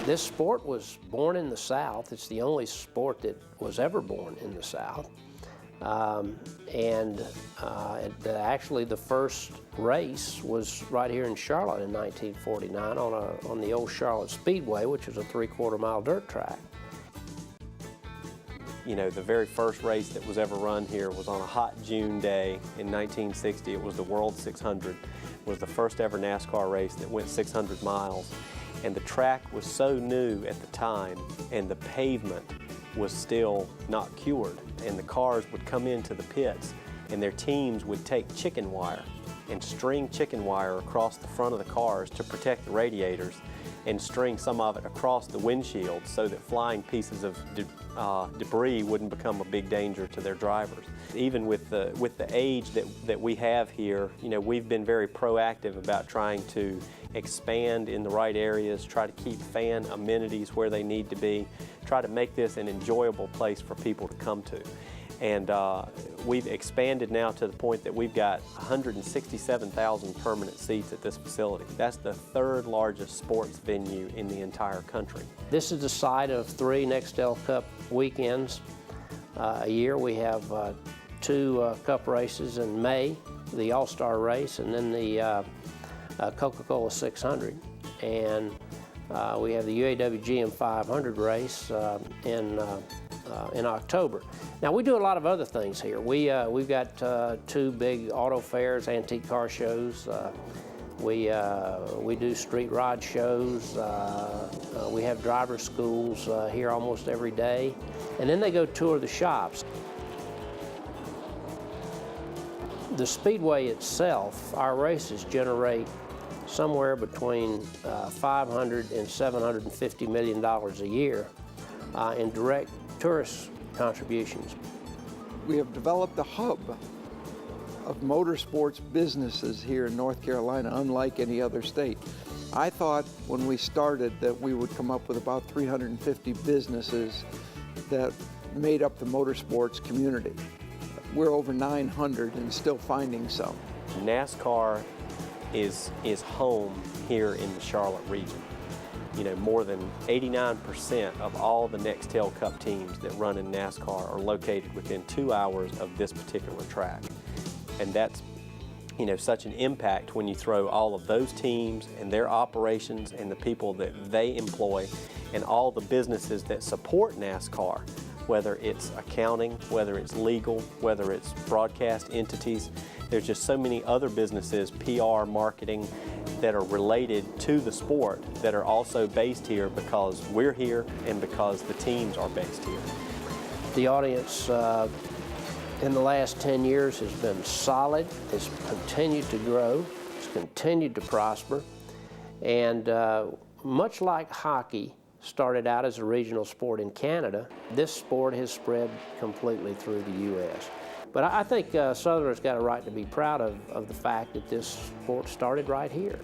This sport was born in the South. It's the only sport that was ever born in the South. Actually the first race was right here in Charlotte in 1949 on the old Charlotte Speedway, which was a 3/4 mile dirt track. You know, the very first race that was ever run here was on a hot June day in 1960. It was the World 600. It was the first ever NASCAR race that went 600 miles. And the track was so new at the time, and the pavement was still not cured. And the cars would come into the pits, and their teams would take chicken wire and string chicken wire across the front of the cars to protect the radiators, and string some of it across the windshield so that flying pieces of debris wouldn't become a big danger to their drivers. Even with the age that we have here, you know, we've been very proactive about trying to expand in the right areas, try to keep fan amenities where they need to be, try to make this an enjoyable place for people to come to. And we've expanded now to the point that we've got 167,000 permanent seats at this facility. That's the third largest sports venue in the entire country. This is the site of 3 Nextel Cup weekends a year. We have 2 Cup races in May, the All-Star race, and then the Coca-Cola 600. And we have the UAW GM 500 race in October. Now we do a lot of other things here. We've got 2 big auto fairs, antique car shows. We do street rod shows. We have driver schools here almost every day. And then they go tour the shops. The Speedway itself, our races generate somewhere between $500 and $750 million a year in direct tourist contributions. We have developed a hub of motorsports businesses here in North Carolina, unlike any other state. I thought when we started that we would come up with about 350 businesses that made up the motorsports community. We're over 900 and still finding some. NASCAR is home here in the Charlotte region. You know, more than 89% of all the Nextel Cup teams that run in NASCAR are located within 2 hours of this particular track. And that's, you know, such an impact when you throw all of those teams and their operations and the people that they employ and all the businesses that support NASCAR, whether it's accounting, whether it's legal, whether it's broadcast entities. There's just so many other businesses, PR, marketing, that are related to the sport that are also based here because we're here and because the teams are based here. The audience in the last 10 years has been solid. It's continued to grow. It's continued to prosper. And much like hockey started out as a regional sport in Canada, this sport has spread completely through the U.S. But I think Southerners got a right to be proud of the fact that this sport started right here.